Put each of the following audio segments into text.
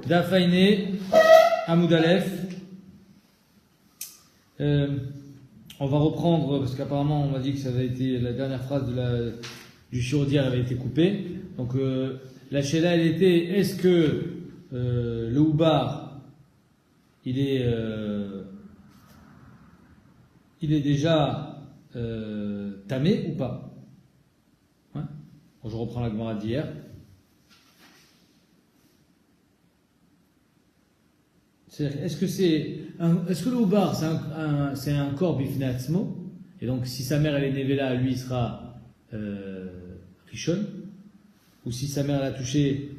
Dafaine, Hamoud Aleph. On va reprendre, parce qu'apparemment on m'a dit que ça avait été la dernière phrase du shiur d'hier avait été coupée. Donc la shéla elle était, est-ce que le houbar il est déjà tamé ou pas? Ouais. Bon, je reprends la gemara d'hier. Est-ce que le houbar c'est un corps bifnei atzmo, et donc si sa mère elle est nevela, lui il sera rishon, ou si sa mère elle a touché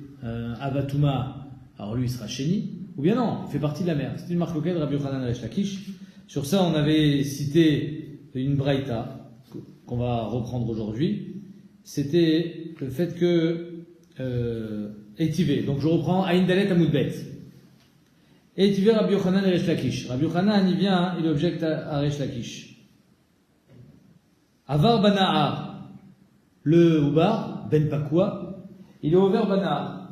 avatuma, alors lui il sera sheni, ou bien non, il fait partie de la mère. C'est une marloquette de Rabbi Yochanan Resh Lakish. Sur ça on avait cité une braïta qu'on va reprendre aujourd'hui. C'était le fait que étivé. Donc je reprends Aïn Dalet Amoud Bet. Et tu verras Rabbi Yochanan et Resh Lakish. Rabbi Yochanan, il vient, il objecte à Resh Lakish. Avar Bana'ar, le Houbar, Ben Pakwa, il est ouvert Bana'ar.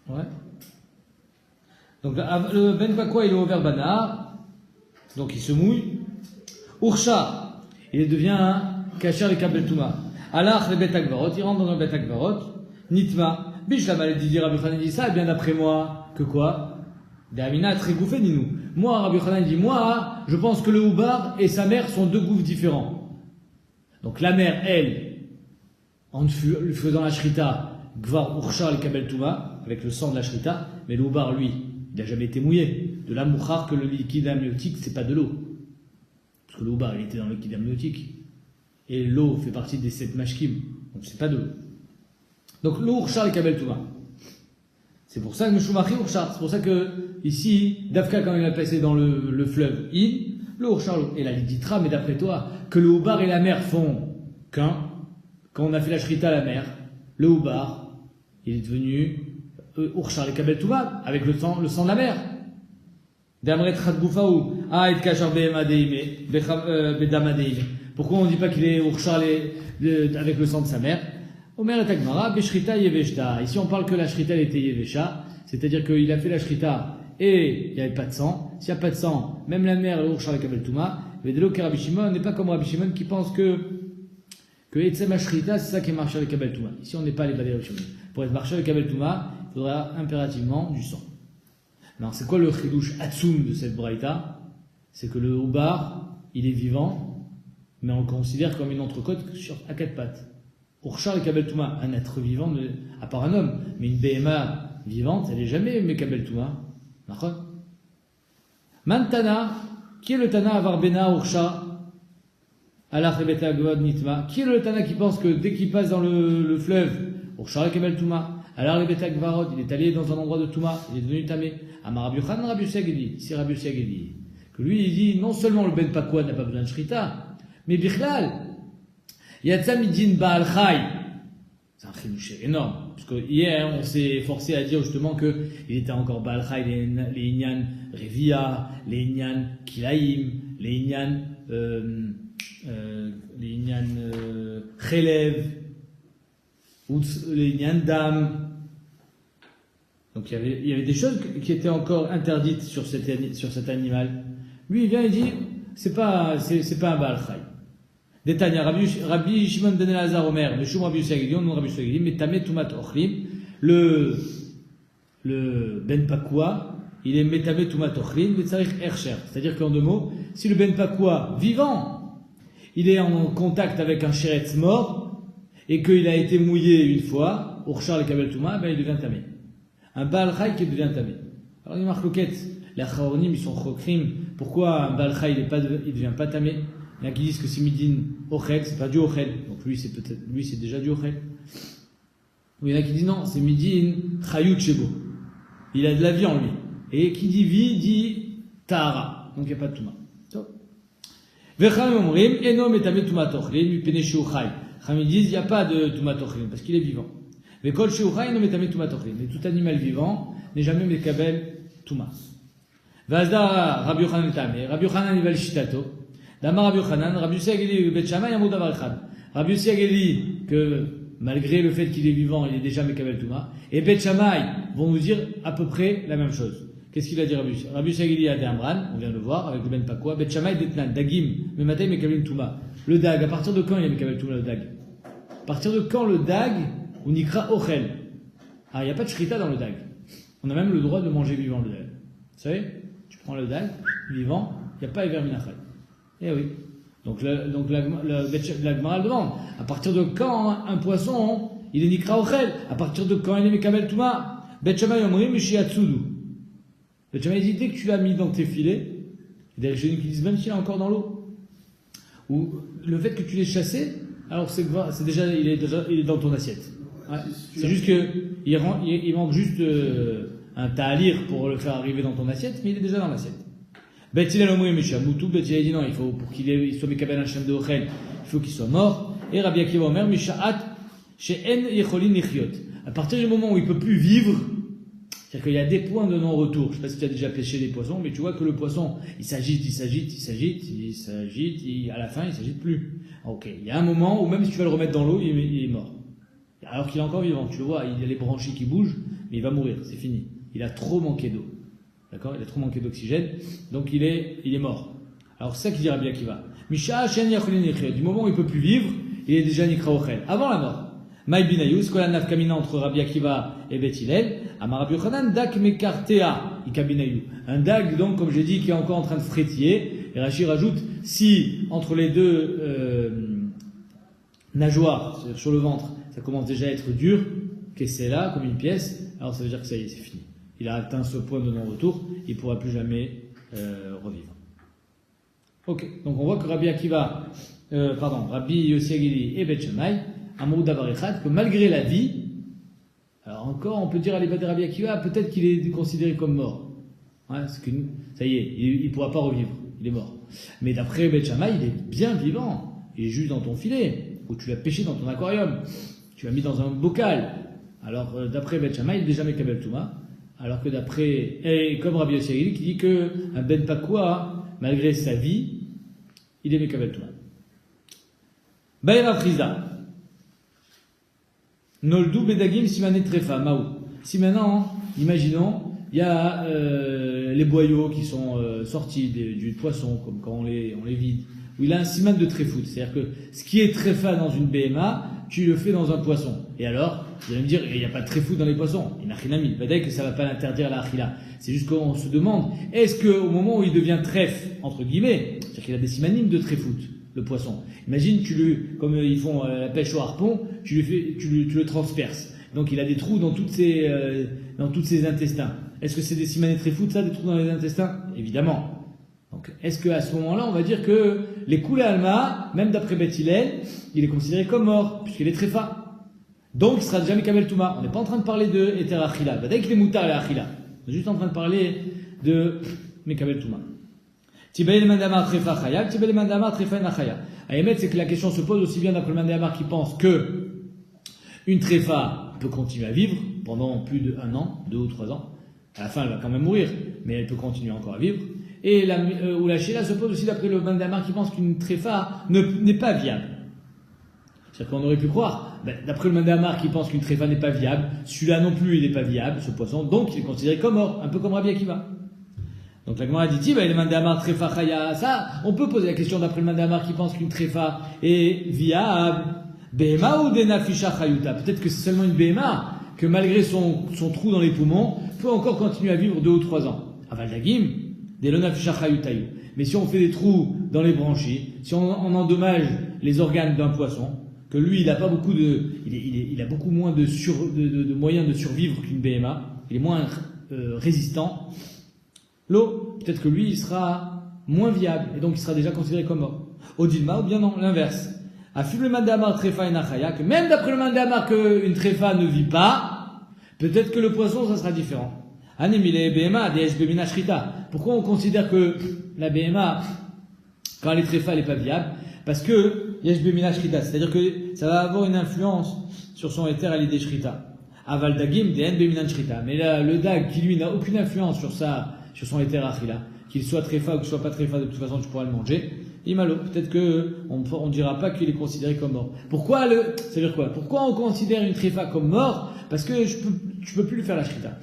Ouais. Donc le Ben Pakwa, il est ouvert Bana'ar, donc il se mouille. Ursha, il devient un Kacher le Kabel Touma. Alach le Bet Akvarot, il rentre dans le Bet Akvarot. Nitma. Biche la maladie dit Rabbi Yochanan dit ça, et bien d'après moi, que quoi? D'Amina très gouffé, dis-nous. Moi, Rabbi Yochanan dit, moi, je pense que le houbar et sa mère sont deux gouffres différents. Donc la mère, elle, en lui faisant la shrita, Gvar Ursha al Kabel Touma, avec le sang de la shrita, mais le houbar, lui, il n'a jamais été mouillé. De là, mouchar que le liquide amniotique, c'est pas de l'eau. Parce que le houbar, il était dans le liquide amniotique. Et l'eau fait partie des 7 mashkim, donc c'est pas de l'eau. Donc le Ursha le Kabel Touma. C'est pour ça que Meshumachi Ursha. C'est pour ça que ici, Dafka quand il a passé dans le fleuve In, le Ursha et la Liditra, mais d'après toi, que le Houbar et la mer font qu'un, quand on a fait la Shrita à la mer, le Houbar, il est devenu Ursha le Kabel Touma, avec le sang de la mer. Damret Khadgoufaou, et Kachar Behemadeime, Bedamadeime. Pourquoi on ne dit pas qu'il est Ursha avec le sang de sa mère? Omer et Agmara, Beshrita Yeveshta. Ici on parle que la Shrita elle était Yevesha, c'est-à-dire qu'il a fait la Shrita et il n'y avait pas de sang. S'il n'y a pas de sang, même la mère, le Ursha le Kabel Touma, Vedelo que Rabbi Shimon n'est pas comme Rabbi Shimon qui pense que Etzem Shrita c'est ça qui est marché le Kabel Touma. Ici on n'est pas les balais Rabbi Shimon. Pour être marché le Kabel Touma, il faudra impérativement du sang. Alors c'est quoi le chidouche Atsum de cette braïta? C'est que le Houbar, il est vivant, mais on le considère comme une entrecôte à 4 pattes. Ursha le Kabel Touma, un être vivant, à part un homme, mais une BMA vivante, elle n'est jamais mais Kabel Touma. D'accord? Mantana, qui est le Tana Avar Bena Ursha Alach Rebete Agvod Nitma? Qui est le Tana qui pense que dès qu'il passe dans le fleuve, Ursha le Kabel Touma, alors Rebete Agvarod, il est allé dans un endroit de Touma, il est devenu tamé. Amar Rabbi Yochanan, Rabbi Yossiag dit, si Rabbi Yossiag dit, que lui il dit non seulement le Ben Pakwa n'a pas besoin de Shrita, mais Bichlal, Yatsa Midin Baal Chai. C'est un chidouché énorme. Parce que hier, on s'est forcé à dire justement qu'il était encore Baal Chai, les Inyan Revia, les Inyan Kilaim, les Inyan Chelev, ou les Inyan Dam. Donc il y avait des choses qui étaient encore interdites sur cet animal. Lui, il vient et dit, c'est pas un Baal Chai. Détania, Rabbi Shimon ben Elazar Omer, le Shum Rabbi Yossiag, non Rabbi Yossiag, mais Tamé Tumat Ochlim, le Ben Pakwa, il est Metamé Tumat Ochlim, mais Tsarich Ercher. C'est-à-dire qu'en 2 mots, si le Ben Pakwa vivant, il est en contact avec un Sheretz mort, et qu'il a été mouillé une fois, Ursha le Kabel Touma, ben il devient Tamé. Un Baal Chai qui devient Tamé. Alors il marque l'oquette, les Acharonim, ils sont chokrim, pourquoi un Baal Chai il devient pas Tamé? Il y en a qui disent que c'est Midin Ochel, c'est pas du Ochel. Donc lui c'est déjà du Ochel. Ou il y en a qui disent non, c'est Midin Chayut Shebo. Il a de la vie en lui. Et qui dit vie dit Tahara. Donc il n'y a pas de Touma. Vecham Omrim, Eno Metame Touma Tochlin, Mipene Sheuchai. Cham ils disent il n'y a pas de Touma Tochlin parce qu'il est vivant. Vekol Sheuchai, Eno Metame Touma Tochlin. Mais tout animal vivant n'est jamais Mekabel Touma. Vazda Rabbi Yochanan Tame. Rabbi Yochanan il va le Shitato. D'Amar Rabbi Yochanan, Rabbi Yossiag dit Bet Shammai Yamud Davar Echad. Rabbi Yossiag dit que malgré le fait qu'il est vivant, il est déjà Mekabel Touma. Et Bet Shammai vont nous dire à peu près la même chose. Qu'est-ce qu'il a dit Rabbi Shagili a Amran, on vient de le voir avec le Ben Pakwa. Bet Shammai Detnan, Dagim, Mematei Mekabel Touma. Le Dag, à partir de quand il est Mekabel Touma le Dag? À partir de quand le Dag, ou Nikra Ochel? Ah, il n'y a pas de Shrita dans le Dag. On a même le droit de manger vivant le Dag. Vous savez? Tu prends le Dag, vivant, il n'y a pas Ever Minachal. Eh oui. Donc la Gemara demande, à partir de quand un poisson, il est Nikra Ochel? À partir de quand il est Mekabel Touma? Bet Shammai Omrim Mishiatsudu. Bet Shammai dit, dès que tu l'as mis dans tes filets, il y a des jeunes qui disent, même s'il est encore dans l'eau, ou le fait que tu l'aies chassé, alors il est dans ton assiette. Ouais. C'est juste qu'il manque juste un ta'alir pour le faire arriver dans ton assiette, mais il est déjà dans l'assiette. Bet Hillel Omrim Mishiamutu, Bet Hillel dit non, pour qu'il soit Mekabel Hashem de Ochel, il faut qu'il soit mort. Et Rabbi Akiva Omer Mishaat She'en Yecholin Nichyot. À partir du moment où il ne peut plus vivre, c'est-à-dire qu'il y a des points de non-retour. Je ne sais pas si tu as déjà pêché des poissons, mais tu vois que le poisson, il s'agite, à la fin, il ne s'agite plus. Ok, il y a un moment où même si tu vas le remettre dans l'eau, il est mort. Alors qu'il est encore vivant, tu le vois, il y a les branchies qui bougent, mais il va mourir, c'est fini. Il a trop manqué d'eau. D'accord? Il a trop manqué d'oxygène, donc il est mort. Alors c'est ça qu'il dit Rabbi Akiva. Misha Shen Yacholin Nichyot. Du moment où il ne peut plus vivre, il est déjà Nikra Ochel. Avant la mort. Maï binayus, kola nafkamina entre Rabbi Akiva et Bet Hillel, Amar Rabbi Yochanan, dak mekartea, ikabinayu. Un dag, donc, comme j'ai dit, qui est encore en train de frétiller. Et Rashi rajoute, si, entre les deux, nageoires, sur le ventre, ça commence déjà à être dur, que c'est là, comme une pièce, alors ça veut dire que ça y est, c'est fini. Il a atteint ce point de non-retour, il ne pourra plus jamais, revivre. Ok. Donc on voit que Rabbi Yossi Agili et Bet Shammai, Amrou Davar Echad, que malgré la vie, alors encore on peut dire à l'Ibad de Rabbi Akiva, peut-être qu'il est considéré comme mort. Ouais, parce que ça y est, il ne pourra pas revivre, il est mort. Mais d'après Bet Shammai, il est bien vivant, il est juste dans ton filet, ou tu l'as pêché dans ton aquarium, tu l'as mis dans un bocal. Alors d'après Bet Shammai, il est déjà Mekabel Touma, alors que et comme Rabbi Yossi Agili qui dit que un Ben Pakwa, malgré sa vie, il est Mekabel Touma. Baïra Friza. Noldu Bedagim Simane Trefa, Maou. Si maintenant, imaginons, il y a les boyaux qui sont sortis du poisson, comme quand on les vide, où il a un siman de tréfout. C'est-à-dire que ce qui est tréfa dans une BMA, tu le fais dans un poisson. Et alors, vous allez me dire, il n'y a pas de tréfout dans les poissons. Il n'a rien à mis. Peut-être que ça ne va pas l'interdire la achila. C'est juste qu'on se demande, est-ce qu'au moment où il devient trèfle, entre guillemets, c'est-à-dire qu'il a des simanimes de tréfout, le poisson. Imagine, comme ils font la pêche au harpon, tu le transperces. Donc il a des trous dans toutes ses intestins. Est-ce que c'est des simanes tréfout, ça, des trous dans les intestins? Évidemment. Donc, est-ce qu'à ce moment-là, on va dire que les Koulé Alma, même d'après Bet Hillel, il est considéré comme mort, puisqu'il est tréfa. Donc, il sera déjà Mekabel Touma. On n'est pas en train de parler de Eter Achila. Dès qu'il est Moutar et Achila. On est juste en train de parler de Mekabel Touma. Tibel Mandamar Trefa Chaya, Tibel Mandamar Trefa Nachaya. À émettre, c'est que la question se pose aussi bien d'après le Mandamar qui pense que une tréfa peut continuer à vivre pendant plus d'1 an, 2 ou 3 ans. À la fin, elle va quand même mourir, mais elle peut continuer encore à vivre. Et ou la Sheila se pose aussi d'après le Mandamar qui pense qu'une tréfa n'est pas viable. C'est-à-dire qu'on aurait pu croire, d'après le Mandamar qui pense qu'une tréfa n'est pas viable, celui-là non plus il n'est pas viable, ce poisson, donc il est considéré comme mort, un peu comme Rabbi Akiva. Donc la Gemara dit, le Mandamar tréfa chaya, ça, on peut poser la question d'après le Mandamar qui pense qu'une tréfa est viable. Behema ou denafisha chayuta, peut-être que c'est seulement une Behema que malgré son trou dans les poumons, peut encore continuer à vivre 2 ou 3 ans. Aval dagim, des lonafisha chayutayu. Mais si on fait des trous dans les branchies, si on endommage les organes d'un poisson, que lui il a pas beaucoup il a beaucoup moins de moyens de survivre qu'une BMA, il est moins résistant. L'eau, peut-être que lui il sera moins viable et donc il sera déjà considéré comme mort. Odilma ou bien non, l'inverse. Afim le mandamar trefa et nachaya, que même d'après le mandamar qu'une trefa ne vit pas, peut-être que le poisson ça sera différent. Anemile BMA, DSB minashrita. Pourquoi on considère que la BMA, quand elle est tréfa, elle n'est pas viable? Parce que DSB minashrita, c'est-à-dire que ça va avoir une influence sur son éther à l'idée shrita. Aval dagim, DNB minashrita. Mais là, le dag qui lui n'a aucune influence sur son éther achila, qu'il soit tréfa ou qu'il soit pas tréfa, de toute façon tu pourras le manger. Imalo. Peut-être qu'on ne dira pas qu'il est considéré comme mort. Pourquoi ça veut dire quoi? Pourquoi on considère une tréfa comme mort? Parce que tu peux plus lui faire la shrita.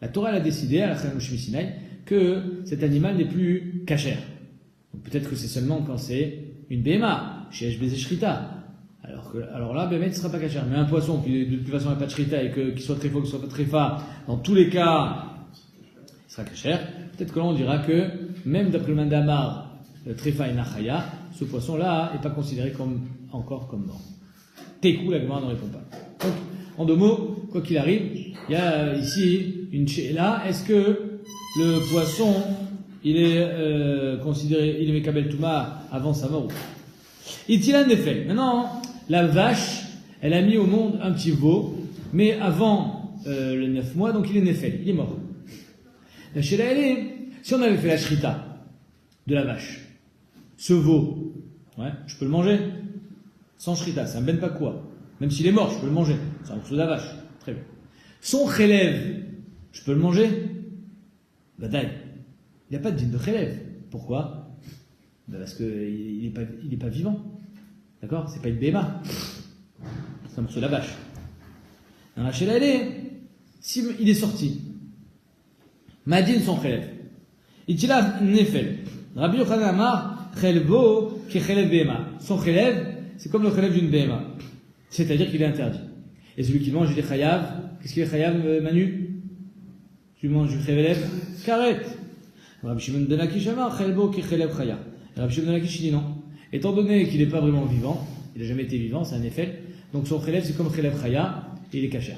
La Torah elle a décidé, à la fin de Sinai, que cet animal n'est plus kasher. Peut-être que c'est seulement quand c'est une béma, chez HBZ Shrita. Alors là, béma ne sera pas kasher. Mais un poisson qui de toute façon n'a pas de shrita et qu'il soit tréfa ou qu'il soit pas tréfa, dans tous les cas, il sera kasher. Peut-être que là on dira que, même d'après le Mandamar, le tréfa et nachaya, ce poisson-là n'est pas considéré encore comme mort. Tekou, la Gemara n'en répond pas. Donc, en deux mots, quoi qu'il arrive, il y a ici une chéla. Est-ce que le poisson, il est considéré, il est Mekabel Touma avant sa mort? Itilan Nefel. Maintenant, la vache, elle a mis au monde un petit veau, mais avant les 9 mois, donc il est Nefel, il est mort. La chéla, elle est, si on avait fait la shrita de la vache, ce veau, ouais, je peux le manger sans shrita, c'est un ben pas quoi. Même s'il est mort, je peux le manger. C'est un morceau de la vache. Très bien. Son chélève, je peux le manger? Badaï. Il n'y a pas de dîne de chélève. Pourquoi? Parce qu'il n'est pas vivant. D'accord? C'est pas une béma. C'est un morceau de la vache. Dans la chéla, si il est sorti, Madine son chélève. Itila nefel. Rabbi Yochanan Amar, chelbo ki chélève béma. Son chélève, c'est comme le chélève d'une béma. C'est-à-dire qu'il est interdit. Et celui qui mange, il est chayav. Qu'est-ce qu'il est chayav, Manu? Tu manges du chélève? Karet. Rabbi Shimon ben Lakish amar, chelbo ki chélève chayav. Rabbi Shimon ben Lakish dit non. Étant donné qu'il n'est pas vraiment vivant, il n'a jamais été vivant, c'est un effet, donc son chélève, c'est comme chélève chayav, et il est kasher.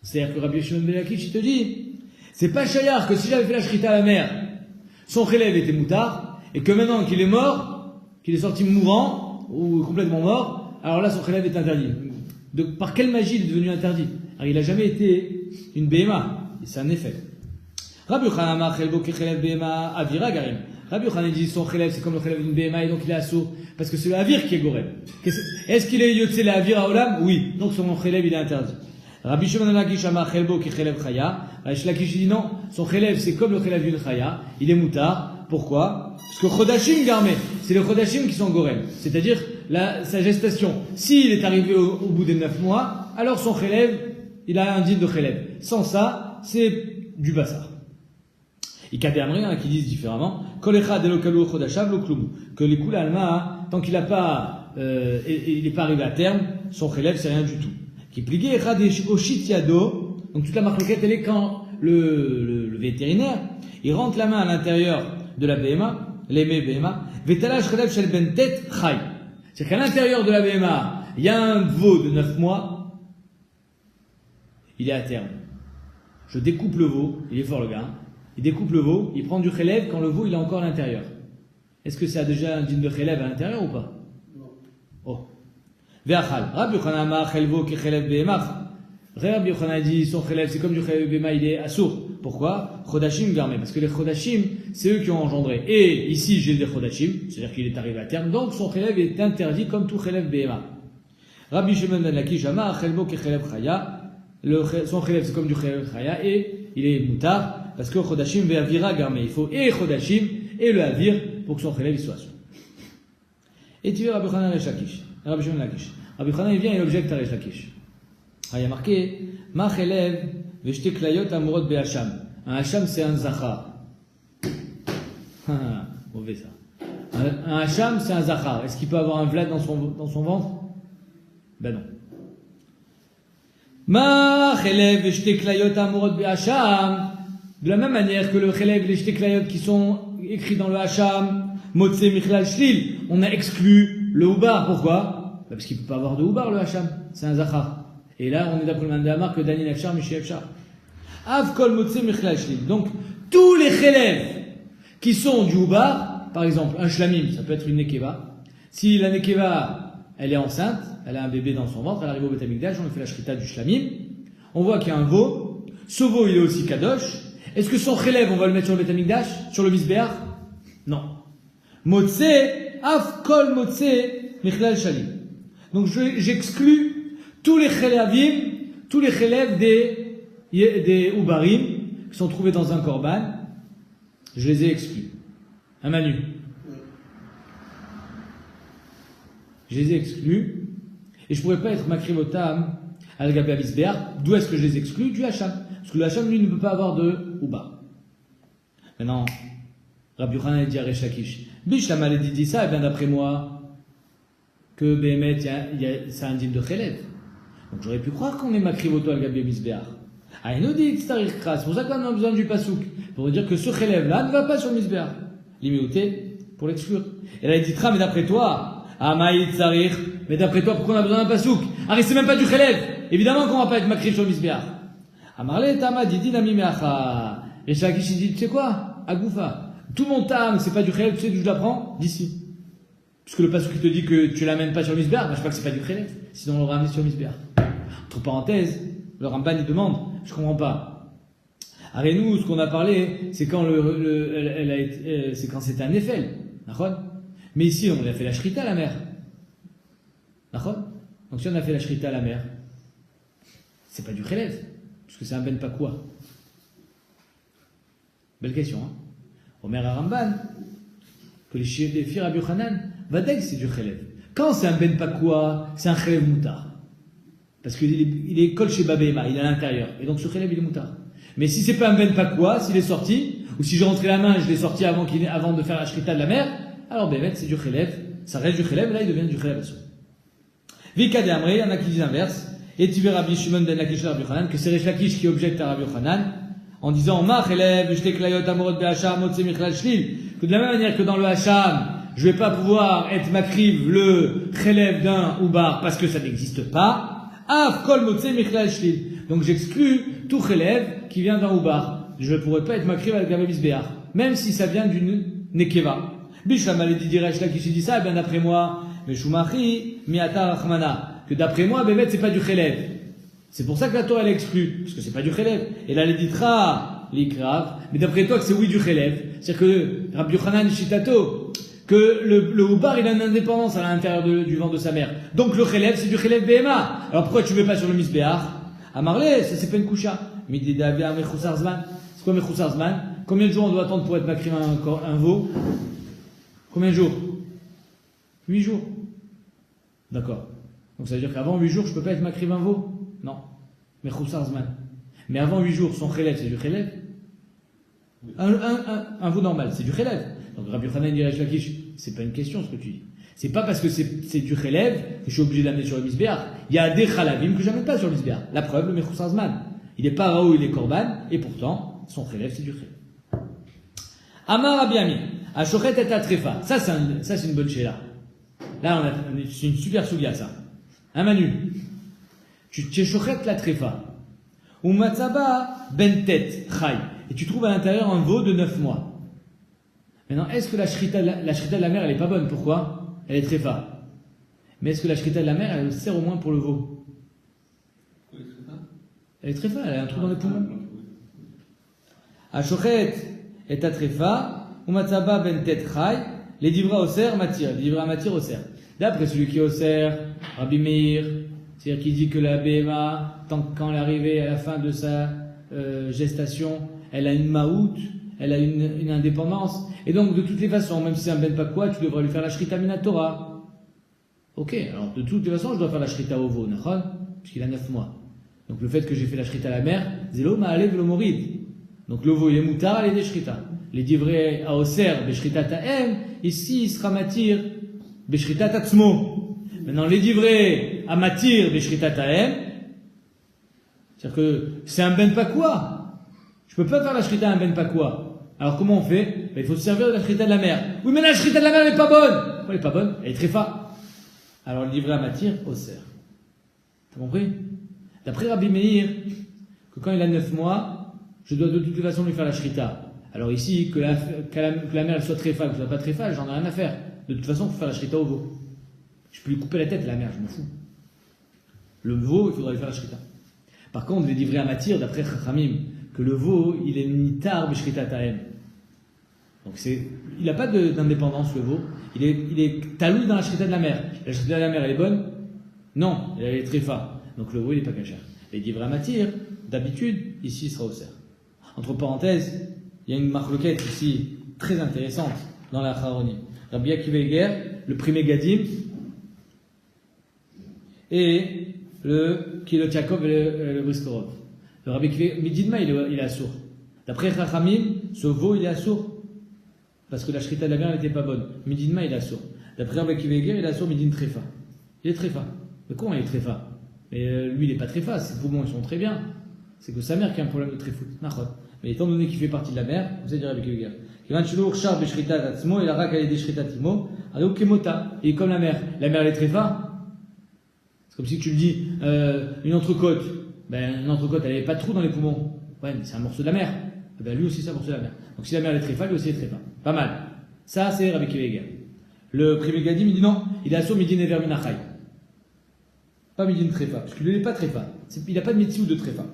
C'est-à-dire que Rabbi Shimon ben Lakish, il te dit, c'est pas chayar que si j'avais fait la shrita à la mer, son chélève était moutard, et que maintenant qu'il est mort, qu'il est sorti mourant, ou complètement mort, alors là, son chélève est interdit. Par quelle magie il est devenu interdit? Alors, il n'a jamais été une béma. C'est un effet. Rabbi Yochanan amar chelbo ki chélève béma avira garim. Rabbi Yochanan dit son chélève, c'est comme le chélève d'une béma, et donc il est assourd. Parce que c'est le avir qui est gorem. Est-ce qu'il est yotze la avir à olam? Oui. Donc son chélève, il est interdit. Rabbi Shimon ben Lakish amar chelbo ki chélève chaya. Rabbi Lakish dit non. Son chélève, c'est comme le chélève d'une chaya. Il est moutard. Pourquoi? Parce que chodashim garmé, c'est les chodashim qui sont gorem. C'est-à-dire, sa gestation, s'il est arrivé au bout des 9 mois, alors son chélève, il a un digne de chélève. Sans ça, c'est du bassar. Il y a qui disent différemment, que les koules alma, tant qu'il n'a pas, il n'est pas arrivé à terme, son chélève, c'est rien du tout. Qui plié oshitiado, donc toute la marloquette, elle est quand le vétérinaire, il rentre la main à l'intérieur de la BMA, l'aimé BMA, vétalage chélève shel bentet chay. C'est-à-dire qu'à l'intérieur de la BMA, il y a un veau de 9 mois, il est à terme. Je découpe le veau, il est fort le gars, il découpe le veau, il prend du chélève quand le veau il est encore à l'intérieur. Est-ce que ça a déjà un dîne de chélève à l'intérieur ou pas? Non. Oh. Ve'achal. Rabbi Yochanan amar chelvo ki chélève be'emach. Rabbi Yochanan dit son chélève c'est comme du chélève be'ema, il est assourd. Pourquoi? Chodashim garmé. Parce que les chodashim, c'est eux qui ont engendré. Et ici, j'ai des chodashim, c'est-à-dire qu'il est arrivé à terme. Donc, son chélève est interdit comme tout chélève béma. Rabbi Shimon ben Lakish amar chelbo ki chélève chaya. Son chélève, c'est comme du chélève chaya. Et il est moutard. Parce que chodashim ve'avira garmé. Il faut et chodashim et le avir pour que son chélève soit assourd. Et tu veux Rabbi Yochanan Lakish. Rabbi Shimon Lakish. Rabbi Yochanan, il vient et objecte à Resh Lakish. Il y a marqué, ma chélève ve'shte klayot amurot be'hacham. Un hacham, c'est un zachar. Mauvais ça. Un hacham, c'est un zachar. Est-ce qu'il peut avoir un vlad dans son ventre? Ben non. Ma chélève ve'shte klayot amurot be'hacham. De la même manière que le chélève et les shte klayot qui sont écrits dans le hacham, motse michlal shlil, on a exclu le houbar. Pourquoi? Parce qu'il ne peut pas avoir de houbar, le hacham. C'est un zachar. Et là, on est d'après le Mandamar que Dani Nefshar, Miché Efshar. Av kol motse michlal shlil. Donc, tous les chélèves qui sont du houbar, par exemple, un shlamim, ça peut être une nekeva. Si la nekeva, elle est enceinte, elle a un bébé dans son ventre, elle arrive au Beth Amikdash, on fait la shrita du shlamim, on voit qu'il y a un veau. Ce veau, il est aussi kadosh. Est-ce que son chélève, on va le mettre sur le Beth Amikdash, sur le misbéach? Non. Motse, av kol motse michlal shalim. Donc, j'exclus tous les chélèvim, tous les chélèves des oubarim qui sont trouvés dans un korban, je les ai exclus. un Manu. Je les ai exclus, et je ne pourrais pas être Makrivotam al-Gabi Misbéach. D'où est-ce que je les exclus? Du Hacham. Parce que le Hacham, lui, ne peut pas avoir de Ouba. Maintenant, Rabbi Yochanan dit à Resh Lakish, Bish la maladie dit ça, et bien d'après moi, que Béhémet, c'est un dîme de Chelev. Donc j'aurais pu croire qu'on est Makrivoto al-Gabi Misbéach. Ah, il nous dit, c'est pour ça qu'on a besoin du Pasouk. Pour dire que ce Chelev-là ne va pas sur le Misbéach. L'imméoté, pour l'exclure. Et là, il dit, mais d'après toi, Amaïd Sarir, mais d'après toi, pourquoi on a besoin d'un Pasouk? Ah, c'est même pas du Chelev. Évidemment qu'on va pas être Makriv sur le Misbéach. Amarle, Tama, Didi, Nami, Meacha. Et Shakish, il dit, tu sais quoi? Agoufa. Tout mon tam, c'est pas du Chelev, tu sais d'où je l'apprends? D'ici. Puisque le Pasouk, il te dit que tu l'amènes pas sur le Misbéach, je sais pas que c'est pas du Chelev. Sinon, on l'aurait amené sur le Misbéach. Entre parenthèses, le Ramban, il demande, je comprends pas. Alors nous, ce qu'on a parlé, c'est quand c'est quand c'était un Eiffel. D'accord? Mais ici, on a fait la shrita à la mer. D'accord? Donc si on a fait la shrita à la mer, c'est pas du Chelev, parce que c'est un ben pakwa. Belle question, hein? Omer Aramban, que les filles Rabbi Yochanan, Vadek c'est du Chelev. Quand c'est un ben pakwa, c'est un Chelev moutar. Parce qu'il est kol chez Babéma, il est à l'intérieur. Et donc ce Chelev, il est moutar. Mais si c'est pas un ben pakwa, s'il est sorti, ou si j'ai rentré la main et je l'ai sorti avant de faire la shrita de la mer, alors Bémet, c'est du Chelev, ça reste du Chelev, là il devient du Chelev à soi. Vika de Amré, il y en a qui disent l'inverse, et tu verras Rabbi Shimon ben Lakish Rabbi Yochanan, que c'est Resh Lakish qui objecte à Rabbi Yochanan, en disant, Ma Chelev, j'te klayot amorot be'hacham, motse michlal shlil, que de la même manière que dans le hacham, je vais pas pouvoir être makriv le Chelev d'un oubar parce que ça n'existe pas, af kol motse michlal shlil. Donc j'exclus tout Chelev qui vient d'un oubar. Je ne pourrais pas être makriv avec Gabi Misbéach, même si ça vient d'une nekeva. Bishlam maladie dirait là qui dit ça, et bien d'après moi, mais Shumachi, miata rachmana, que d'après moi, Bémet, c'est pas du Chelev. C'est pour ça que la Torah elle exclut, parce que c'est pas du Chelev. Et là, elle dit tra, l'ikrav, mais d'après toi que c'est oui du Chelev. C'est-à-dire que Rabbi Yochanan Shitato, que le Oubar il a une indépendance à l'intérieur du ventre de sa mère. Donc le Chelev, c'est du Chelev Béhéma. Alors pourquoi tu ne veux pas sur le Misbéach? Amarle, ça c'est pas une coucha. Midi d'Avia Mechoussar Zman. C'est quoi Mechoussar Zman? Combien de jours on doit attendre pour être makrim un veau? Combien de jours? 8 jours. D'accord. Donc ça veut dire qu'avant 8 jours, je ne peux pas être makriv un veau? Non. Mais Khoussar Zman. Mais avant 8 jours, son Chelev, c'est du Chelev. Un veau normal, c'est du Chelev. Donc Rabbi Yochanan dit à Resh Lakish, c'est pas une question ce que tu dis. C'est pas parce que c'est du Chelev que je suis obligé d'amener sur le Misbéach. Il y a des Chalavim que je n'amène pas sur le Misbéach. La preuve, le Mechoussar Zman. Il est pas Raoul, il est Korban, et pourtant, son Chelev, c'est du Chelev. Amar Rabbi Ami. Ashochet et atrefa. Ça, c'est une bonne chéla. Là, c'est une super soulia, ça. Un Manu. Tu shochet la trefa. Ou matzaba bentet chay. Et tu trouves à l'intérieur un veau de 9 mois. Maintenant, est-ce que la shrita de la mer, elle est pas bonne? Pourquoi? Elle est trefa. Mais est-ce que la shrita de la mer, elle sert au moins pour le veau? Elle est trefa, elle a un trou dans les poumons. Ashochet et atrefa. Umatzaba ben tet chay, les divra oser matir, les divra matir oser. D'après celui qui oser, Rabbi Meir, c'est-à-dire qui dit que la BMA, quand elle est arrivée à la fin de sa gestation, elle a une maout, elle a une indépendance, et donc de toutes les façons, même si c'est un ben pakwa, tu devrais lui faire la shrita minatora. Ok, alors de toutes les façons, je dois faire la shrita au veau, puisqu'il a 9 mois. Donc le fait que j'ai fait la shrita à la mer, zélo ma'alev velo morid. Donc le veau il est moutar, il est des shrita. Les divrei à Oser, Beshritat Ta'em, ici il sera matir, Beshritat Atzmo. Maintenant, les divrei à matir, Beshritat Ta'em, c'est-à-dire que c'est un ben pakwa. Je peux pas faire la shrita à un ben pakwa. Alors comment on fait? Il faut se servir de la shrita de la mer. Oui, mais la shrita de la mer, elle est pas bonne. Pourquoi elle est pas bonne? Elle est très fa. Alors le divrei à matir, Oser. T'as compris? D'après Rabbi Meir, que quand il a 9 mois, je dois de toute façon lui faire la shrita. Alors ici, que la mère elle soit tréfa, que ce soit pas tréfa, j'en ai rien à faire. De toute façon, il faut faire la shrita au veau. Je peux lui couper la tête, la mère, je m'en fous. Le veau, il faudra lui faire la shrita. Par contre, les divrei à matir, d'après Chachamim, que le veau, il est mitar b'shrita ta'em. Donc il n'a pas d'indépendance, le veau. Il est talou dans la shrita de la mère. La shrita de la mère, elle est bonne? Non, elle est tréfa. Donc le veau, il n'est pas cachère. Les divrei à matir, d'habitude, ici, il sera au cerf. Entre parenthèses, il y a une marloquette ici très intéressante dans la Acharonim. Rabbi Akiva Eger, le premier Gadim, et le Kilot Yaakov et le Briskorov. Le Rabbi Akiva, Midinma, il est assourd. D'après Chachamim, ce veau, il est assourd. Parce que la shrita de la mer n'était pas bonne. Midinma, il est assourd. D'après Rabbi Akiva Eger, il est assourd Midin Trefa. Il est Trefa. Mais comment il est Trefa? Mais lui, il n'est pas Trefa. Ses poumons, ils sont très bien. C'est que sa mère qui a un problème de Trefout. Mais étant donné qu'il fait partie de la mer, vous allez dire Rabbi Akiva Eger. Il est comme la mer. La mer, elle est Trefa. C'est comme si tu le dis, une entrecôte. Ben, une entrecôte, elle n'avait pas de trou dans les poumons. Ouais, mais c'est un morceau de la mer. Ben, lui aussi, c'est un morceau de la mer. Donc si la mer est Trefa, lui aussi est Trefa. Pas mal. Ça, c'est Rabbi Akiva Eger. Le premier Gadim, il dit non, il est assourd Midin Ever Minachai. Pas Midin Trefa. Parce qu'il n'est pas Trefa. Il n'a pas de métier ou de Trefa.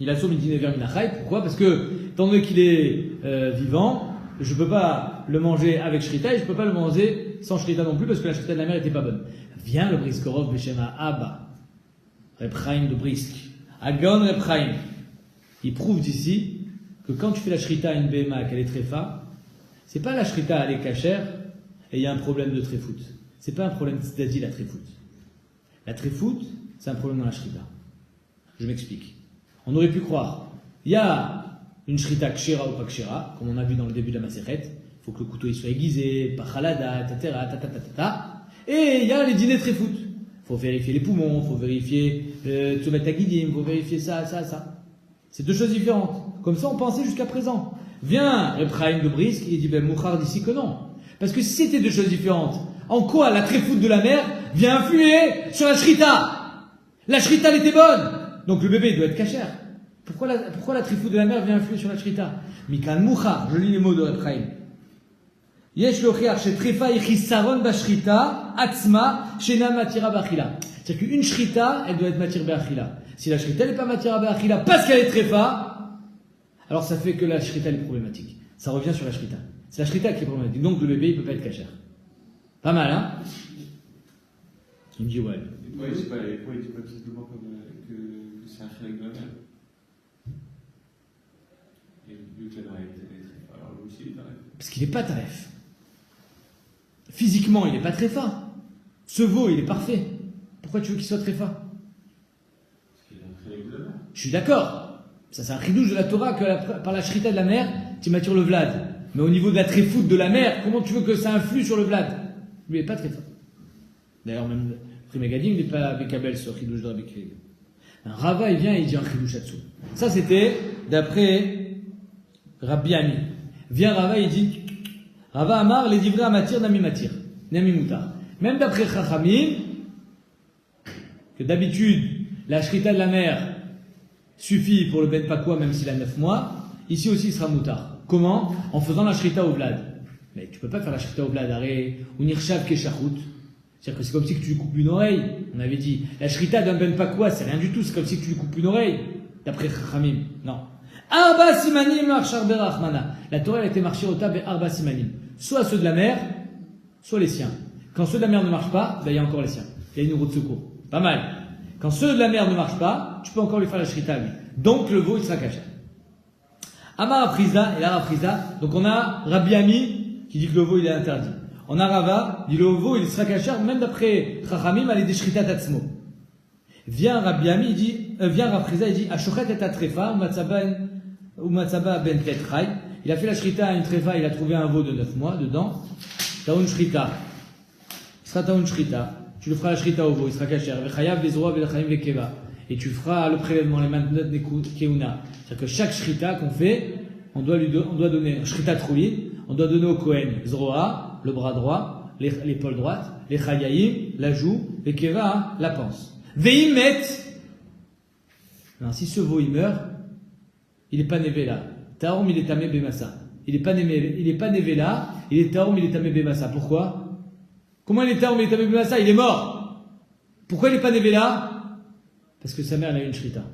Il est assourd Midin Ever Minachai. Pourquoi? Parce que, étant donné qu'il est vivant, je ne peux pas le manger avec Shrita et je ne peux pas le manger sans Shrita non plus parce que la Shrita de la mer n'était pas bonne. Vient le Briskorov Beshema Abba, Reb Chaim de Brisk, Agon Reb Chaim. Il prouve d'ici que quand tu fais la Shrita à une Behema qu'elle est Trefa, c'est pas la Shrita elle est cachère et il y a un problème de Trefout. C'est pas un problème d'Adi la Trefout. La Trefout, c'est un problème dans la Shrita. Je m'explique. On aurait pu croire, il y a une shrita kshira ou pas kshira, comme on a vu dans le début de la Masechet, il faut que le couteau il soit aiguisé, pas halada, etc. Et il y a les dîners très foot. Il faut vérifier les poumons, il faut vérifier Tzomet Agidim, il faut vérifier ça. C'est deux choses différentes. Comme ça on pensait jusqu'à présent. Vient Reb Chaim de Brisk, il dit ben Mouchar d'ici que non. Parce que si c'était deux choses différentes, en quoi la tréfoute de la mère vient influer sur la shrita? La shrita elle était bonne, donc le bébé il doit être cachère. Pourquoi la trifoute de la mère vient influer sur la shrita? Mikan Moucha, je lis les mots de Reb Chaim. Yesh lochiach she trifa yichisaron bashrita atzma shena matira bachila. C'est-à-dire qu'une shrita, elle doit être matir bachila. Si la shrita n'est pas matira bachila parce qu'elle est trifa, alors ça fait que la shrita est problématique. Ça revient sur la shrita. C'est la shrita qui est problématique. Donc le bébé il peut pas être cachère. Pas mal, hein? Il me dit ouais. Oui, c'est pas simplement que c'est un chèque de la mère. Parce qu'il n'est pas taref. Physiquement, il n'est pas très fin. Ce veau, il est parfait. Pourquoi tu veux qu'il soit très fin? Parce qu'il a un chèque de la mère. Je suis d'accord. Ça, c'est un chidouche de la Torah que par la shrita de la mère, tu matures le vlad. Mais au niveau de la tréfoute de la mère, comment tu veux que ça influe sur le vlad? Lui, il n'est pas très fin. D'ailleurs, même le premier Gadim, il n'est pas avec Abel sur chidouche de Rabbi Akiva. Un Rava, il vient et il dit un chidouche là-dessous. Ça, c'était d'après Rabbi Ami. Vient Rava, il dit Rava Amar, les divrei amatir, nami matir, nami mutar. Même d'après Chachamim, que d'habitude, la shrita de la mère suffit pour le ben pakwa, même s'il a 9 mois, ici aussi il sera mutar. Comment? En faisant la shrita au vlad. Mais tu peux pas faire la shrita au vlad, arrêt, ou nirshav keshachut. C'est-à-dire que c'est comme si tu lui coupes une oreille. On avait dit, la shrita d'un ben pakwa, c'est rien du tout, c'est comme si tu lui coupes une oreille. D'après Chachamim. Non. Arba simanim marchar berachmana. La Torah a été marchée au tab et arba simanim. Soit ceux de la mer, soit les siens. Quand ceux de la mer ne marchent pas, ben il y a encore les siens. Il y a une roue de secours. Pas mal. Quand ceux de la mer ne marchent pas, tu peux encore lui faire la shrita lui. Donc le veau il sera caché. Amar Apriza et la Apriza. Donc on a Rabbi Ami qui dit que le veau il est interdit. On a Rava, dit le veau il sera caché, même d'après Chachamim, elle est des shrita tatzmo. Vient Rabbi Ami, il dit, vient Rapriza, il dit, Ashochet et atrefa, ou matzaba ben tetrai. Il a fait la shrita à une trefa, il a trouvé un veau de 9 mois dedans. Taoun shrita. Il sera taoun shrita. Tu le feras la shrita au veau, il sera caché. Vechayav bezroa velachayim vekeva. Et tu feras le prélèvement, les maintenant de keuna. C'est-à-dire que chaque shrita qu'on fait, on doit donner un shrita trouille, on doit donner au Kohen zroa, le bras droit, l'épaule droite, les chayayim, la joue, les keva, la panse. Veimet. Si ce veau il meurt, il n'est pas névé là. Taoum il est tamé bemassa. Il n'est pas névé là, il est taoum il est tamé bemassa. Pourquoi? Comment il est taoum il est tamé bemassa? Il est mort. Pourquoi il n'est pas névé là? Parce que sa mère elle a une shrita.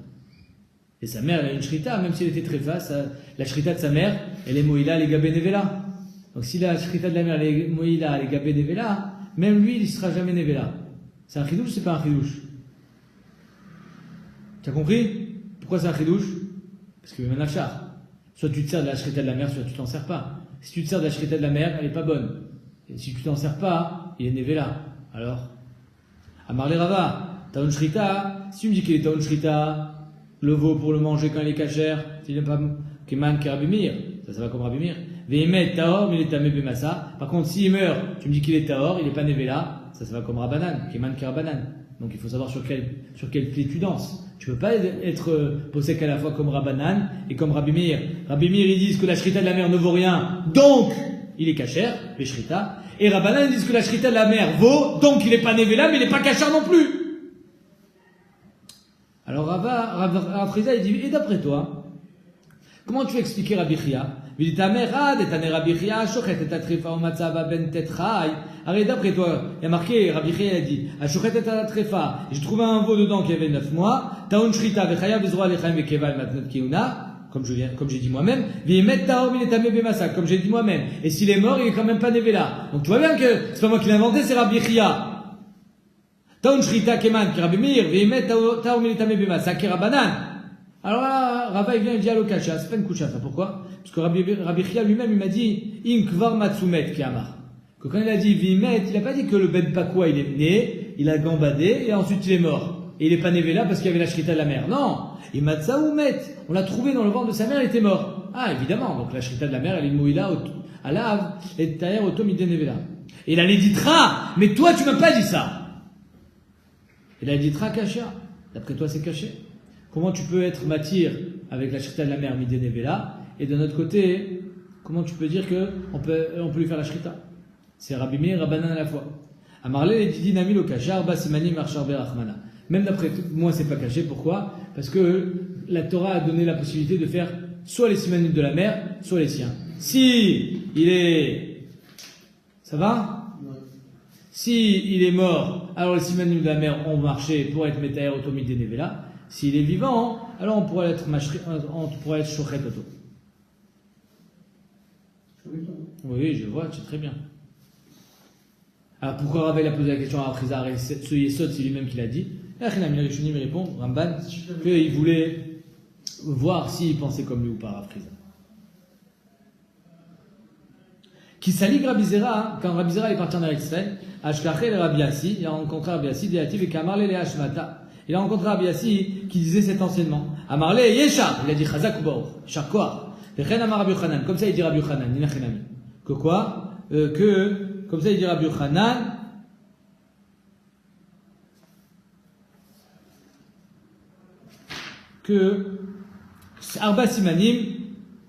Et sa mère elle a une shrita, même si elle était très face, la shrita de sa mère, elle est moïla, elle est gabé nevela. Donc si la shrita de la mère elle est moïla, elle est gabé nevela, même lui il ne sera jamais nevela. C'est un chidouche ou c'est pas un chidouche? Tu as compris? Pourquoi c'est un chidouche? Parce que même un char. Soit tu te sers de la shrita de la mère, soit tu t'en sers pas. Si tu te sers de la shrita de la mer, elle n'est pas bonne. Et si tu t'en sers pas, il est nevela. Alors Amar le Rava, taon shrita, si tu me dis qu'il est taon shrita, le veau pour le manger quand il est cachère, s'il n'est pas keman ki Rabbi Meir, ça va comme Rabbi Meir. Vehemet taor, mais il est tamé bemassa. Par contre, s'il meurt, tu me dis qu'il est taor, il n'est pas nevela, ça va comme Rabbanan, keman ki Rabbanan. Donc il faut savoir sur quel pied tu danses. Tu peux pas être possèque à la fois comme Rabbanan et comme Rabbi Meir. Rabbi Meir, ils disent que la shrita de la mer ne vaut rien, donc il est cachère, les shrita. Et Rabbanan, ils disent que la shrita de la mer vaut, donc il n'est pas nevela, mais il n'est pas cachère non plus. Alors Rav Friza, il dit, et d'après toi, comment tu veux expliquer Rabbi Chia? Il dit, ta mère a, et Rabbi Chia, shochet et atrefa, omatzava ben tetrai. Arrête, d'après toi, il y a marqué, Rabbi Chia, il a dit, shochet et atrefa, j'ai trouvé un veau dedans qui avait 9 mois, taon shrita, vechaya, bezroa, lechaim, vekeval, matnot keuna, comme j'ai dit moi-même, viemet taom, il est tamé bemassa, comme j'ai dit moi-même. Et s'il est mort, il est quand même pas nevela. Donc tu vois bien que c'est pas moi qui l'ai inventé, c'est Rabbi Chia. Taon shrita keman ki Rabbi Meir, viemet taom, il est tamé bemassa, ki Rabbanan. Alors là, Rava, il vient et dit à l'okasha, c'est pas une coucha, ça. Pourquoi? Parce que Rabbi Chia lui-même, il m'a dit, inkvar matsumet ki amar. Que quand il a dit vimet, il a pas dit que le ben pakwa, il est né, il a gambadé, et ensuite il est mort. Et il est pas nevela parce qu'il y avait la shrita de la mer. Non! Et matsaoumet, on l'a trouvé dans le ventre de sa mère, il était mort. Ah, évidemment, donc la shrita de la mer, elle est mouila, à lave, et taer, automide nevela. Et il a l'éditra, mais toi, tu m'as pas dit ça. Il a l'éditra kasha. D'après toi, c'est caché. Comment tu peux être matir avec la shrita de la mer, mide nevela, et de notre côté, comment tu peux dire qu'on peut lui faire la shrita? C'est Rabbi Meir, Rabbanan à la fois. Amarle, les didinami lo kasha, ba simani marchar berachmana. Même d'après moi, c'est pas caché. Pourquoi? Parce que la Torah a donné la possibilité de faire soit les simanim de la mer, soit les siens. Si il est... Ça va? Ouais. Si il est mort, alors les simanim de la mer ont marché pour être metaer automide nevela. S'il est vivant, alors on pourrait être shochet auto. Oui, je vois, c'est très bien. Alors pourquoi Rav a posé la question à Afrizar et ce Yesod, c'est lui-même qui l'a dit. Et Achinami Rishonim répond, Ramban, qu'il voulait voir s'il pensait comme lui ou pas, Afrizar. Qui salit Rabbi Zera, quand Rabbi Zera est parti en Eretz-Israël, Ashkaché le Rabbi Yassi, il a rencontré Rabbi Yassi, Deativ et Kamarle le Hashmata. Il a rencontré Rabbi Yassi qui disait cet enseignement. Amarle Yeshar, il a dit Chazak ou Baor, Sharkoar. Vechen Amar Rabbi Yochanan, comme ça il dit Rabbi Yochanan, Nina Chenami. Que quoi? Comme ça il dit Rabbi Yochanan, que Arba Simanim,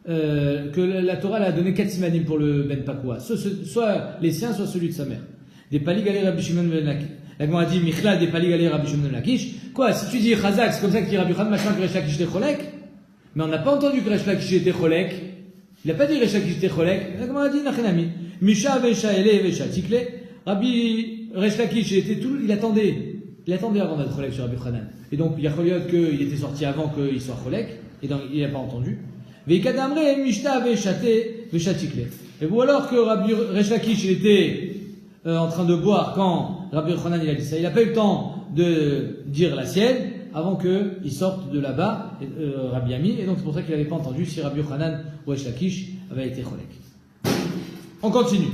que la Torah a donné 4 Simanim pour le Ben Pakwa, soit les siens, soit celui de sa mère. Des Pali Galé Rabbi Shimon Ben Lakish. La Gemara dit Michla des Pali Galé Rabbi Shimon Ben Lakish. Quoi, si tu dis Chazak, c'est comme ça que dit Rabbi Yochanan, machin que Resh Lakish était Cholek. Mais on n'a pas entendu que Resh Lakish était Cholek. Il n'a pas dit Resh Lakish était Cholek. La Gemara dit Nachenami. Misha Vesha Ele Vesha Tikle. Rabbi Resh Lakish, il attendait. Il attendait avant d'être Cholek sur Rabbi Yochanan. Et donc, il y a Choliot qu'il était sorti avant qu'il soit Cholek. Et donc, il n'a pas entendu. Veikadamre Mishta Veshate Vesha Tikle. Et ou alors que Rabbi Resh Lakish, il était en train de boire quand Rabbi Yochanan il a dit ça. Il n'a pas eu le temps de dire la sienne avant qu'il sorte de là-bas, Rabbi Ami, et donc c'est pour ça qu'il n'avait pas entendu si Rabbi Yochanan ou Resh Lakish avait été Cholek. On continue.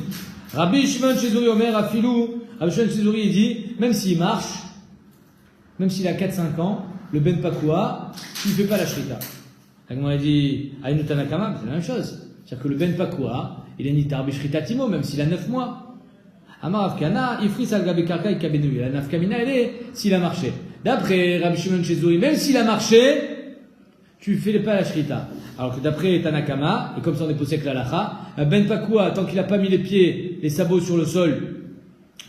Rabbi Shimon Chezuri Omer Afilou, Rabbi Shimon Chezuri il dit, même s'il marche, même s'il a 4-5 ans, le Ben Pakua, il ne fait pas la Shrita. Donc on a dit, Aïnou Tanakama, c'est la même chose. C'est-à-dire que le Ben Pakua, il est nitar Bishrita Timo, même s'il a 9 mois. Amar Afkana, Ifris Al-Gabe Karka et Kabenu. La Nafkamina, elle est s'il a marché. D'après Rabbi Shimon Chezuri, même s'il a marché, tu ne fais pas la Shrita. Alors que d'après Tanakama, et comme ça on est posé avec la Lacha, Ben Pakua, tant qu'il n'a pas mis les pieds, les sabots sur le sol,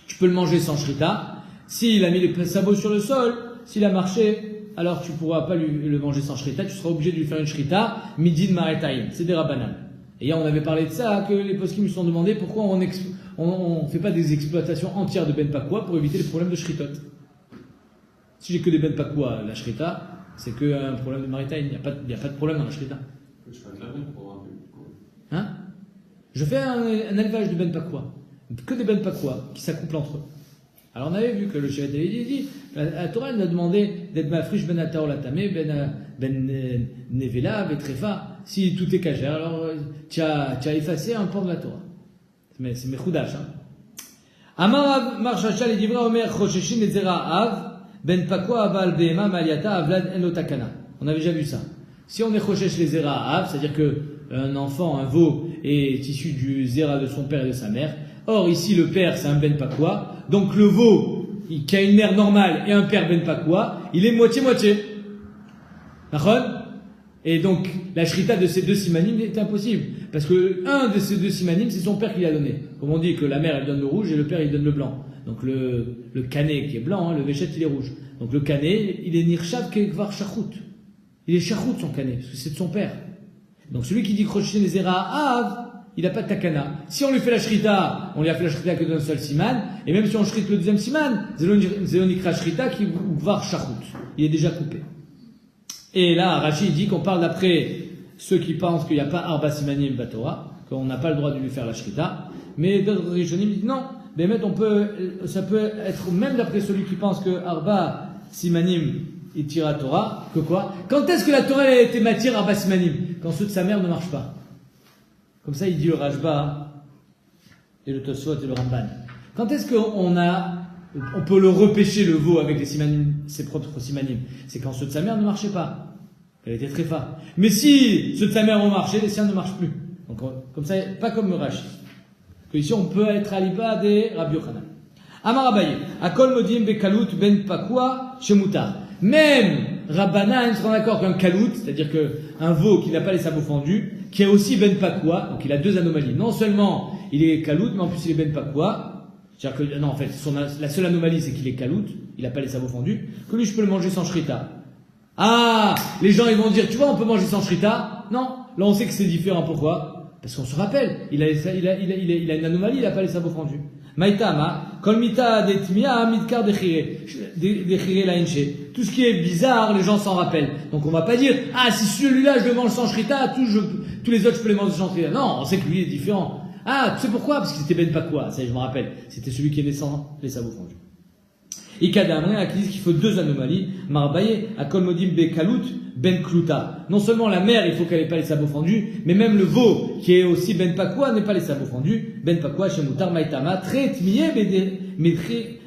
tu peux le manger sans Shrita. S'il a mis les sabots sur le sol, s'il a marché, alors tu ne pourras pas le manger sans Shrita, tu seras obligé de lui faire une Shrita, Midin Maretaim. C'est des Rabbanan. Et hier on avait parlé de ça, que les poskim me sont demandé pourquoi on ne fait pas des exploitations entières de Ben Pakua pour éviter les problèmes de Shritot. Si j'ai que des Ben Pakua, la Shrita, c'est qu'un problème de Maritaï, il n'y a pas de problème dans la Shrita. Je fais de la même pour avoir un peu. Hein? Je fais un élevage de Ben Pakua, que des Ben Pakua qui s'accouplent entre eux. Alors on avait vu que le Shevet avait dit, la Torah nous a demandé d'être mafrish ben ataor latame, ben nevela, betrefa. Si tout est cachère, alors tu as effacé un pan de la Torah. Mais c'est mechoudash. Amar Marshachal et Divra Omer Chosheshin et Zera Av, ben pakwa abal behema maliata avlad en otakana. On avait déjà vu ça. Si on est choshesh les Zera Av, c'est-à-dire que un enfant, un veau, est issu du Zera de son père et de sa mère. Or, ici, le père, c'est un Ben Pakwa. Donc, le veau, qui a une mère normale et un père Ben Pakwa, il est moitié-moitié. D'accord ? Et donc, la shrita de ces deux simanim est impossible. Parce que un de ces deux simanim, c'est son père qui l'a donné. Comme on dit que la mère, elle donne le rouge et le père, il donne le blanc. Donc, le canet qui est blanc, le véchet, il est rouge. Donc, le canet, il est nirchav kekvar shachut. Il est shachut, son canet, parce que c'est de son père. Donc, celui qui dit crochet les Zera Av, il n'a pas de takana. Si on lui fait la shrita, on lui a fait la shrita que d'un seul siman, et même si on shrite le deuxième siman, zélonikra shrita qui var shachut. Il est déjà coupé. Et là, Rachid dit qu'on parle d'après ceux qui pensent qu'il n'y a pas arba simanim batora, qu'on n'a pas le droit de lui faire la shrita, mais d'autres rishonim disent non, mais ça peut être même d'après celui qui pense que arba simanim il tira Torah, que quoi? Quand est-ce que la Torah a été matière arba simanim? Quand ceux de sa mère ne marchent pas. Comme ça, il dit le Rajba et le Tosfot et le Ramban. Quand est-ce qu'on peut le repêcher le veau avec les simanim, ses propres simanim? C'est quand ceux de sa mère ne marchaient pas. Elle était très forte. Mais si ceux de sa mère ont marché, les siens ne marchent plus. Donc, comme ça, pas comme le Rashi. Que ici, on peut être à l'Iba des Rabbi Yochanan. Amar Abaye, Akol Modim Bekalut Ben Pakwa Shemutar. Même Rabbanan sont d'accord qu'un kalout, c'est-à-dire qu'un veau qui n'a pas les sabots fendus, qui est aussi Ben Pakwa, donc il a deux anomalies. Non seulement il est kalout, mais en plus il est Ben Pakwa. C'est-à-dire que, non, en fait, la seule anomalie c'est qu'il est kalout, il n'a pas les sabots fendus, que lui je peux le manger sans shrita. Ah, les gens ils vont dire, tu vois, on peut manger sans shrita. Non, là on sait que c'est différent. Pourquoi? Parce qu'on se rappelle, il a une anomalie, il n'a pas les sabots fendus. Maïtama, kolmita detmia midkar dechire la enche. Tout ce qui est bizarre, les gens s'en rappellent. Donc on va pas dire, ah, si celui-là je le mange sans shrita, tous les autres je peux les manger sans shrita. Non, on sait que lui est différent. Ah, tu sais pourquoi? Parce qu'il était Ben Pakwa, ça je me rappelle. C'était celui qui est sans les sabots fendus. Ikadam, qui disent qu'il faut deux anomalies. Marbaye, Akol Modim Bekalut, Ben Kluta. Non seulement la mère, il faut qu'elle n'ait pas les sabots fendus, mais même le veau, qui est aussi Ben Pakwa, n'est pas les sabots fendus. Ben Pakwa, Shemutar, Maïtama, Tret, Miye,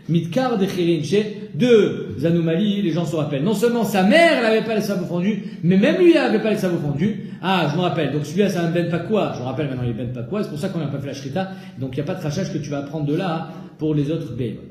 Midkar, Dechirinche. Deux anomalies, les gens se rappellent. Non seulement sa mère, elle n'avait pas les sabots fendus, mais même lui, elle n'avait pas les sabots fendus. Ah, je me rappelle. Donc celui-là, c'est un Ben Pakwa. Je me rappelle maintenant, il est Ben Pakwa. C'est pour ça qu'on n'a pas fait la shrita. Donc il n'y a pas de rachage que tu vas apprendre de là pour les autres Behemoth.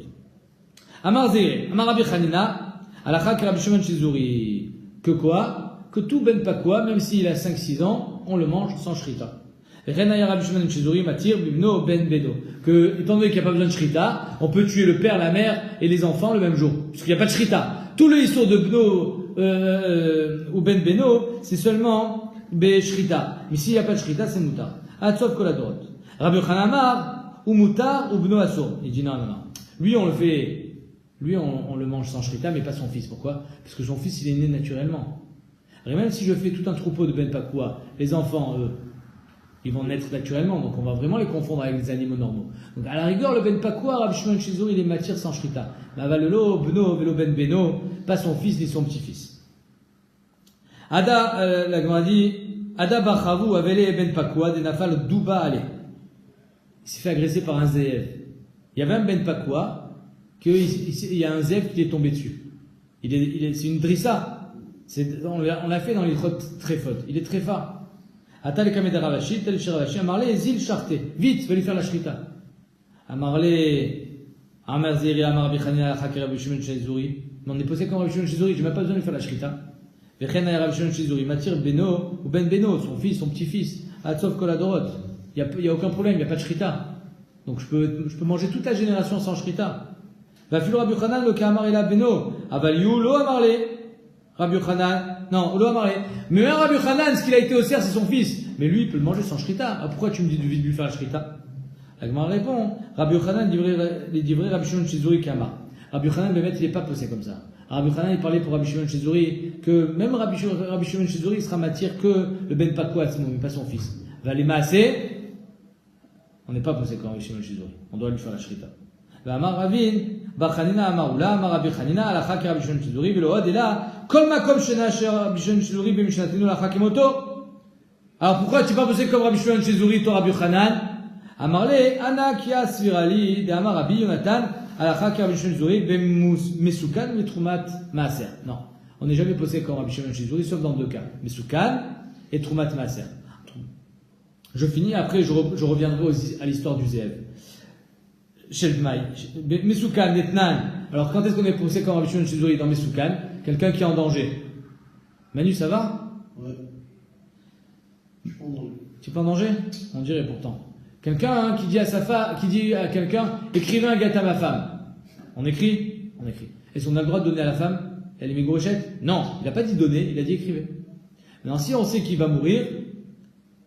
Amar Zere, Amar Rabbi Chanina, Alakha Rabbi Shimon Shizuri. Que quoi? Que tout Ben Pakwa, même s'il a 5-6 ans, on le mange sans shrita. Renaya Rabbi Shimon Shizuri matir bibno ben bedo. Que, étant donné qu'il n'y a pas besoin de shrita, on peut tuer le père, la mère et les enfants le même jour. Parce qu'il n'y a pas de shrita. Tout le histoire de bno ou ben beno, c'est seulement be shrita. Mais s'il n'y a pas de shrita, c'est mutar. Atzov koladorot. Rabbi Yochanan Amar, ou mutar ou bno asur. Il dit non. Lui, on le mange sans shrita, mais pas son fils. Pourquoi? Parce que son fils, il est né naturellement. Et même si je fais tout un troupeau de Ben Pakwa, les enfants, eux, ils vont naître naturellement, donc on va vraiment les confondre avec les animaux normaux. Donc à la rigueur, le Ben Pakwa, Rabbi Shimon Shizuri, il est matière sans shrita. Mais avalelo, beno, velo ben beno, pas son fils ni son petit-fils. Ada, la Gemara dit, Ada bachavu avele Ben Pakwa, de nafal douba ale. Il s'est fait agresser par un zéev. Il y avait un Ben Pakwa, il y a un zèbre qui est tombé dessus. C'est une drissa. On l'a fait dans les très fautes. Il est très fort. Atal kamed Ravashi, tel Ravashi, Amarle, zil charté. Vite, va lui faire la shrita. Amarle, Amar Zeri, Amar Bichanina, Chakir Rabbi Shimon Shizuri. Mais on est posé comme Rabbi Shimon Shizuri, j'ai même pas besoin de lui faire la shrita. Vechena Rabbi Shimon Shizuri, Matir Beno, ou Ben Beno, son fils, son petit-fils. Atzov Koladorot. Il y a aucun problème, il n'y a pas de shrita. Donc je peux manger toute la génération sans shrita. Va filer Rabbi Yochanan le Kamar et la Beno. Avaliou lo amarle. Rabbi Yochanan, non, lo amarle. Mais un Rabbi Yochanan, ce qu'il a été au cerf, c'est son fils. Mais lui, il peut le manger sans shrita. Ah, pourquoi tu me dis de lui faire la shrita? La Gemara répond, Rabbi Yochanan livrait Rabbi Shimon Shizuri Kamar. Rabbi Yochanan, le maître, il n'est pas posé comme ça. Rabbi Yochanan, il parlait pour Rabbi Shimon Shizuri que même Rabbi Shimon Shizuri, il sera matière que le Ben Pakwa, mais pas son fils. Va les masser. On n'est pas posé comme Rabbi Shimon Shizuri. On doit lui faire la shrita. ואמר רבין, בר חנינא אמר אולה, אמר רבי חנינא, הלכה כרבי שמעון שזורי, ולא עוד אלא, כל מקום שנאשר רבי שמעון שזורי במשנתנו הלכה כמותו. Alors pourquoi tu n'es pas posé comme Rabbi Shimon Shizuri, toi Rabbi Yochanan? Amarle, Anakia Svirali, de Amar Rabbi Yonatan, Alakha Rabbi Shimon Shizuri, Mesukan, Metrumat Maaser. Non, on n'est jamais posé comme Rabbi Shimon Shizuri, sauf dans deux cas, Mesukan et Trumat Maaser. Je finis, après je reviendrai à l'histoire du Zéev. Sheldmai, Mesukan, Netnan. Alors quand est-ce qu'on est posé comme Rabbi Shimon Shizuri dans Mesukan? Quelqu'un qui est en danger. Manu, ça va? Ouais. Tu es pas en danger? On dirait pourtant. Quelqu'un qui dit à sa femme, qui dit à quelqu'un, écrivez un gâteau à ma femme. On écrit? On écrit. Est-ce qu'on a le droit de donner à la femme? Elle est mégochette? Non, il n'a pas dit donner, il a dit écrivez. Maintenant, si on sait qu'il va mourir,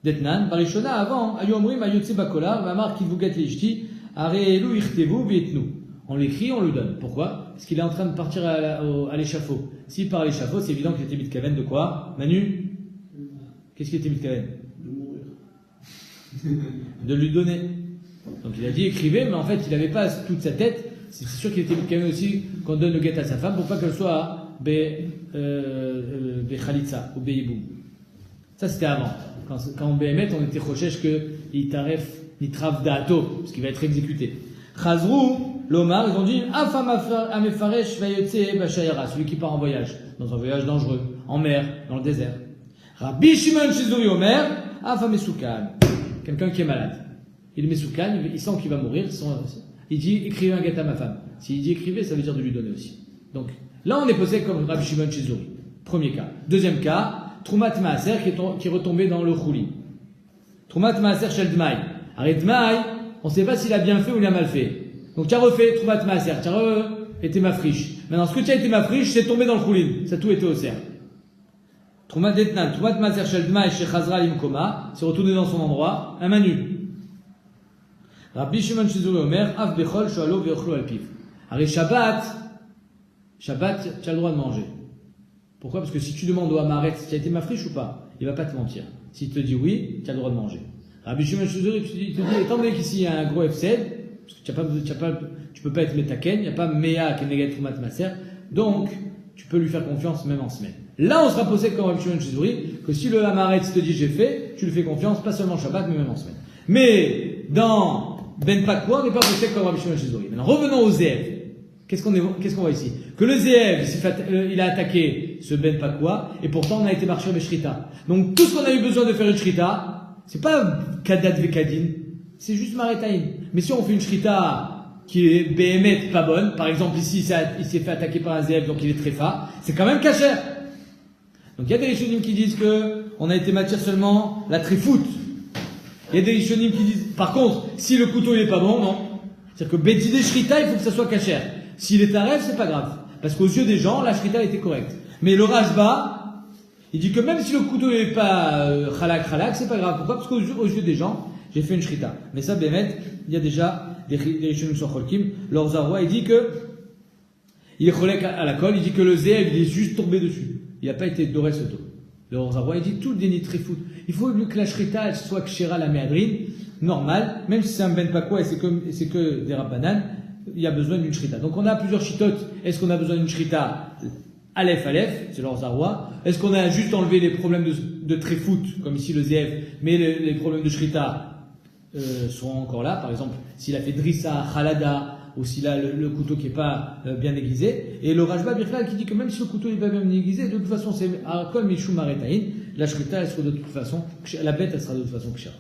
d'Etnan, Barishona avant, Ayu Amrim, Ayotse Bakola, Mamar Kivugat Lishti, Areelu Irtevu Vietnu. On l'écrit, on lui donne. Pourquoi? Parce qu'il est en train de partir à l'échafaud. S'il part à l'échafaud, c'est évident qu'il était mitkaven de quoi? Manu? Qu'est-ce qu'il était mitkaven? De mourir. De lui donner. Donc il a dit écrivez, mais en fait il n'avait pas toute sa tête. C'est sûr qu'il était mitkaven aussi qu'on donne le guet à sa femme pour pas qu'elle soit Khalitsa ou Beiboum. Ça c'était avant. Quand on Béhémet, on était chochesh que Itaref Nitrav Da'ato, parce qu'il va être exécuté. Chazrou, l'Omar, ils ont dit Afam Amefaresh Vayotse Bashayara, celui qui part en voyage, dans un voyage dangereux, en mer, dans le désert. Rabbi Shimon Shizuri Omer, Afam Mesukan, quelqu'un qui est malade. Il est Mesukan, il sent qu'il va mourir, il dit écrivez un gâteau à ma femme. S'il dit écrivez, ça veut dire de lui donner aussi. Donc là on est posé comme Rabbi Shimon Shizuri. Premier cas. Deuxième cas, Trumat Maaser qui est retombé dans le Chouli. Trumat Maaser Shel Dmaï. Arrête Dmaï, on ne sait pas s'il a bien fait ou il a mal fait. Donc tu as refait Trumat Maaser, tu as été ma friche. Maintenant ce que tu as été ma friche, c'est tombé dans le Choulin. Ça a tout été au cerf. Trumat Detnan, Trumat Maaser Shel Dmaï chez Chazra Limkoma, c'est retourné dans son endroit, un manu. Rabbi Shimon Shizuri Omer, Av Bechol Shoalo Veochlo Alpiv. Arrête Shabbat, tu as le droit de manger. Pourquoi? Parce que si tu demandes au Hamaret si tu as été ma friche ou pas, il va pas te mentir. S'il te dit oui, tu as le droit de manger. Rabbi Shimon Shizuri te dit, étant donné qu'ici il y a un gros FCL, parce que tu peux pas être Metaken, il n'y a pas Mea Keneget Trumat Maaser, donc tu peux lui faire confiance même en semaine. Là on sera posé comme Rabbi Shimon Shizuri, que si le Hamaret te dit j'ai fait, tu lui fais confiance, pas seulement Shabbat, mais même en semaine. Mais dans Ben Pakwa, on n'est pas posé comme Rabbi Shimon Shizuri. Maintenant revenons au Zéev. Qu'est-ce qu'on voit ici? Que le Zéev, il a attaqué ce Ben Pakwa, et pourtant on a été marché au Shrita. Donc tout ce qu'on a eu besoin de faire une Shrita, c'est pas Kadat Vekadin, c'est juste Maretaïn. Mais si on fait une Shrita qui est Béhémet pas bonne, par exemple ici il s'est fait attaquer par un Zéev, donc il est tréfa, c'est quand même kasher. Donc il y a des Rishonim qui disent que on a été matière seulement la tréfoute. Il y a des Rishonim qui disent, par contre, si le couteau il est pas bon, non. C'est-à-dire que Betidé Shrita, il faut que ça soit kasher. S'il est un rêve, c'est pas grave. Parce qu'aux yeux des gens, la shrita était correcte. Mais le Rashba, il dit que même si le couteau n'est pas khalak, c'est pas grave. Pourquoi? Parce qu'aux yeux des gens, j'ai fait une shrita. Mais ça, Bémet, il y a déjà des Rishonim sur Cholkim. Leur Zarwa, il dit que, il est cholek à la colle, il dit que le Zéev, il est juste tombé dessus. Il n'a pas été doré ce dos. Leur Zarwa, il dit tout le déni très fou. Il faut que la shrita, elle soit kshera la méadrine, normal, même si c'est un ben pakwa et c'est que des rabbanan, il y a besoin d'une shrita. Donc on a plusieurs shitotes. Est-ce qu'on a besoin d'une shrita Aleph, c'est leur zarwa. Est-ce qu'on a juste enlevé les problèmes de tréfout, comme ici le Zéev, mais les problèmes de shrita sont encore là. Par exemple, s'il a fait drissa, khalada, ou s'il a le couteau qui n'est pas bien aiguisé. Et le Rashba Birklal qui dit que même si le couteau n'est pas bien aiguisé, de toute façon c'est Akol Mishum Aretaïn, la shrita elle sera de toute façon, la bête elle sera de toute façon kshera.